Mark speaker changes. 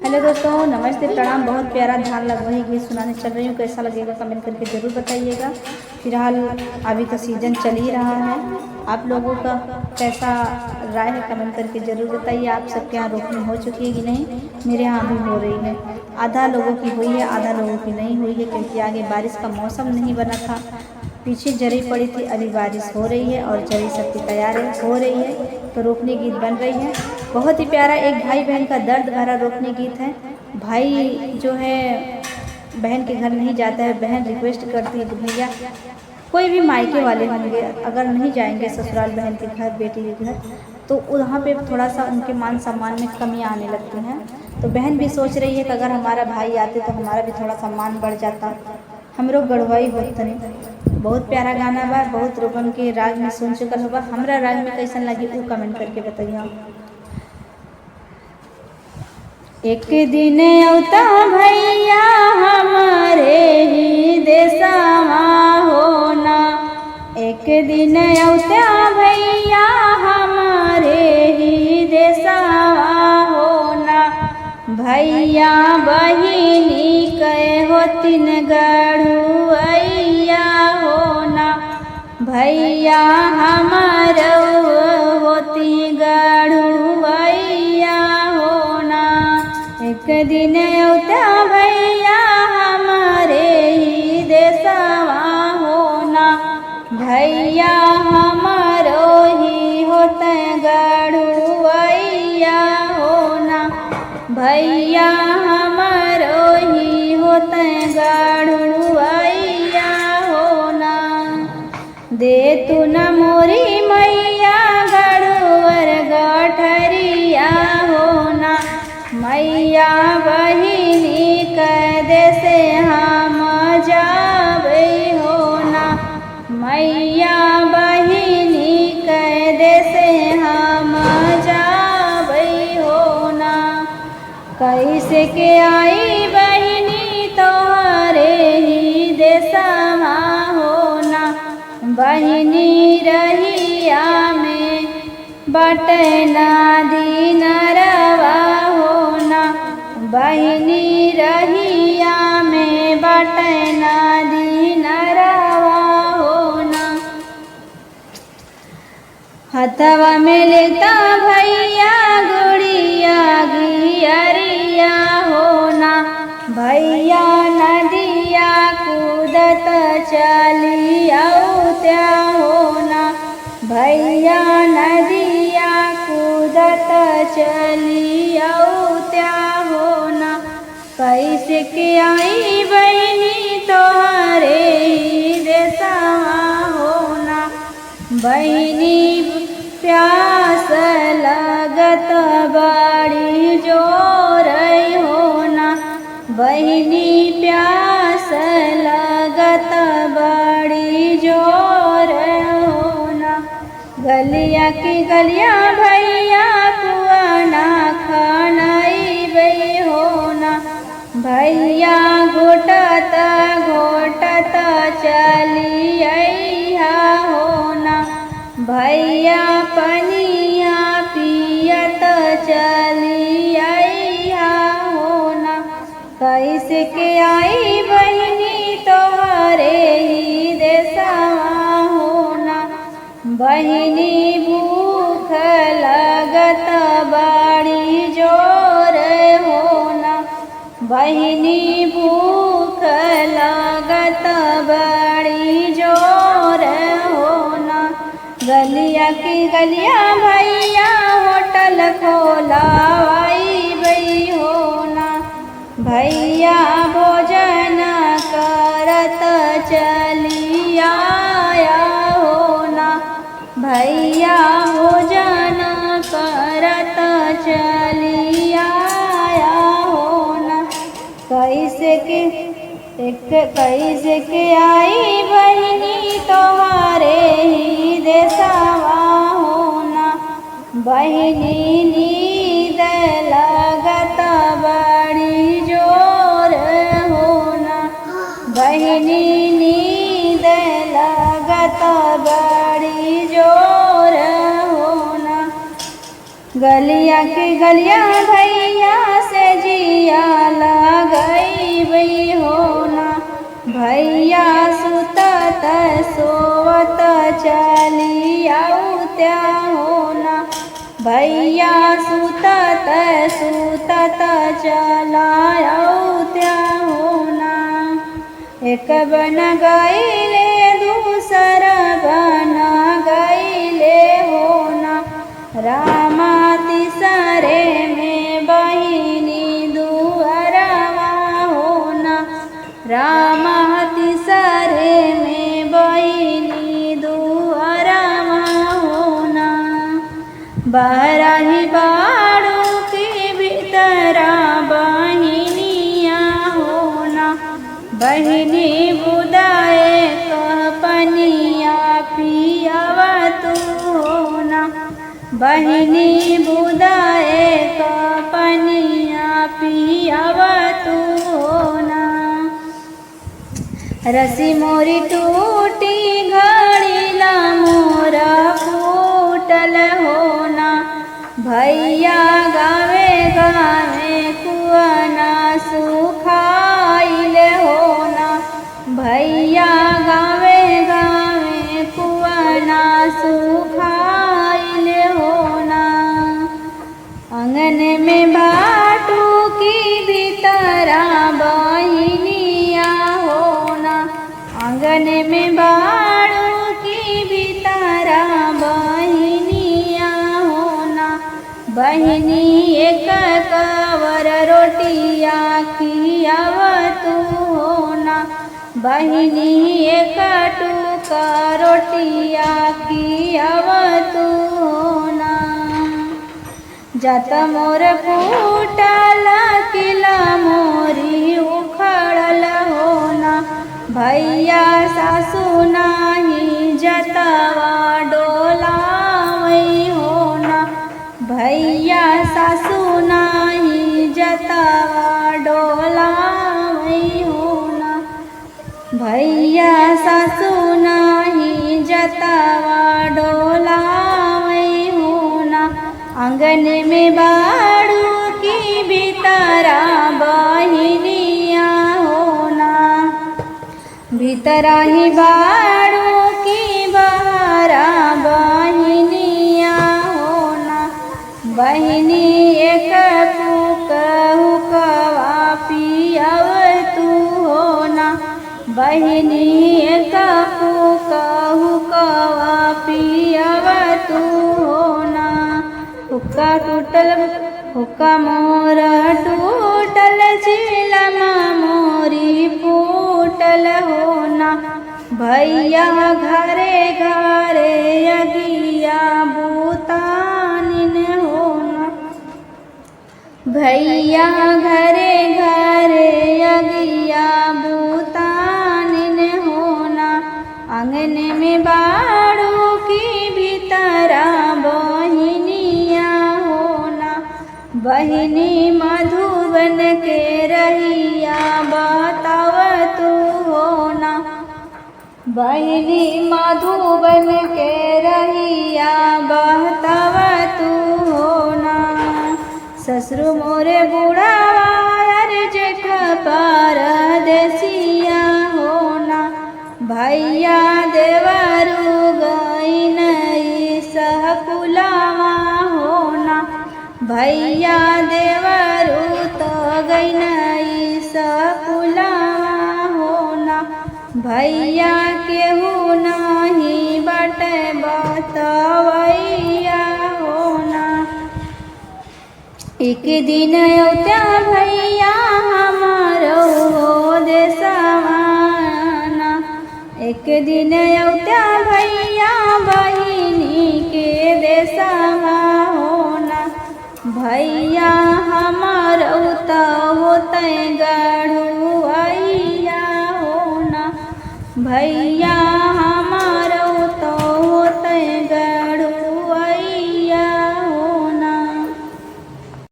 Speaker 1: Hello दोस्तों, नमस्ते, प्रणाम। बहुत प्यारा ध्यान लग वही गीत सुनाने चल रही हूँ। कैसा लगेगा कमेंट करके ज़रूर बताइएगा। फिलहाल अभी तो सीज़न चल ही रहा है। आप लोगों का कैसा राय है कमेंट करके ज़रूर बताइए। आप सबके यहाँ रोपनी हो चुकी है कि नहीं? मेरे यहाँ अभी हो रही है। आधा लोगों की हुई है, आधा लोगों की नहीं हुई है, क्योंकि आगे बारिश का मौसम नहीं बना था। पीछे जरी पड़ी थी, अभी बारिश हो रही है और जरी सबकी तैयारी हो रही है, तो रोपनी गीत बन रही है। बहुत ही प्यारा एक भाई बहन का दर्द भरा रोपनी गीत है। भाई जो है बहन के घर नहीं जाता है, बहन रिक्वेस्ट करती है कि भैया, कोई भी मायके वाले होंगे अगर नहीं जाएंगे ससुराल बहन के घर, बेटी के घर, तो वहाँ पे थोड़ा सा उनके मान सम्मान में कमियाँ आने लगती हैं। तो बहन भी सोच रही है कि अगर हमारा भाई आते तो हमारा भी थोड़ा सम्मान बढ़ जाता, हम लोग गढ़वाई होते नहीं। बहुत प्यारा गाना बा, बहुत रोगन के राग में सुन चुकल होगा। हमरा राग में कैसन लगी वो कमेंट करके बताइए। एक दिन औता भैया हमारे ही देशवा होना, एक दिन औता भैया हमारे ही देशवा होना। भैया बहिनी कहे होतिन गढ़ुआइया होना, भैया हमार होती गढ़ुआइया होना। एक दिन औता भैया हमारे ही देशवा होना, भैया हमारो ही होते गढ़ुआइया होना, भैया हमारो ही होते गढ़ुआइया होना। दे तू न मोरी मैया गढ़ुवर गठरिया होना, मैया बहिनी कदे से हम जाबे होना, मैया बहिनी कदे से हम जाबे होना। कैसे के आई बहिनी तोहरे ही देशवा होना, बहिनी रहिया में बटना दिन रवा होना, बहिनी रहिया में बटना दिन रवा होना। हथवा में लेता भैया गुड़िया गियरिया होना, भैया नदिया कूदत चली औत्या होना, भैया नदिया कूदत चली औत्या होना। कैसे के आई बहिनी तोहरे ही देशवा होना, बहिनी प्यास लगत बड़ी जोर होना, बहिनी प्यास लगत बड़ी जोर होना। गलिया की गलिया भैया कुआना खानाइबे होना, भैया घोटत घोटत चली अइहा होना, भैया पनिया पियत चली अइहा होना। कैसे के आई बहिनी तोहरे ही देशवा होना, बहिनी भूख लगत बड़ी जोर होना, बहिनी भूख लगत बड़ी जोर होना। गलिया की गलिया भैया होटल खोलावाइबे होना, भैया भोजन करत चली आया होना, भैया भोजन करत चली आया होना। कैसे के आई बहिनी तोहरे ही देशवा होना, बहिनी नींद लगत बड़ी जोर होना, बहिनी नींद लगत बड़ी जोर होना। गलिया के गलिया भैया से जी भैया सुतत सुतत चलायो त्या होना। एक बन गईले दूसर बन गईले होना। रामा तीसरे में बहिनी दुअरवा होना। रामा तीसरे में बहिनी दुअरवा होना। बहराही बाड़ू के भीतरा बहिनिया होना। बहिनी बुदाए कहपनिया पियावा तू होना। बहिनी बुदाए कहपनिया पियावा तू होना। रसी मोरी टूटी घड़ीला मोरा फूटल होना। भैया गावे गावे कुआना सुखाइल होना। भैया गावे गावे कुआना सुखाइल होना। आंगन में बाटू की भीतरा बहिनिया होना। आंगन में बाड़ू की भीतरा बहिनिया होना। बहिनी एक कवर रोटिया खियाव तू होना। बहिनी एक टूका रोटिया खियाव तू होना। जत मोर फूटल किला मोरी उखड़ल होना। भैया सासू नाही जतवा डोलावई होना। भैया सासू नाही जतवा डोलावई होना। भैया सासू नाही जतवा डोलावई होना। आंगन में बाड़ू की भीतरा बहिनिया होना। भीतरा ही बाड़ू की बहरा बहिनिया होना। बहिनी एक फूक हुकवा पियाव तू होना। बहिनी एक फूक हुकवा पियाव तू होना। हुक्का टूटल हुक्का मोर टूटल चिलमा मोरी फूटल होना। भैया घरे घरे अगिया बूतानिन होना। भैया घरे घरे अगिया बूतानिन होना। आंगन में बाड़ू की भीतरा बहिनिया होना। बहिनी मधुबन के रहिया बताव तू होना। बहिनी मधुबन के रहिया बताव तू होना। ससुर मोरे बुढ़ावा अर जेठ परदेसिया होना। भैया देवरू गईन सहकुलावा होना। भैया देवरू तो गईन सहकुलावा होना। भैया केहू नहीं बटे बतवैया होना। एक दिन औत्या भैया हमारो हो देसवाना। एक दिन औत्या भैया बहिनी के देसवा होना। भैया हमारो तो होते गढ़ुआइया होना। भैया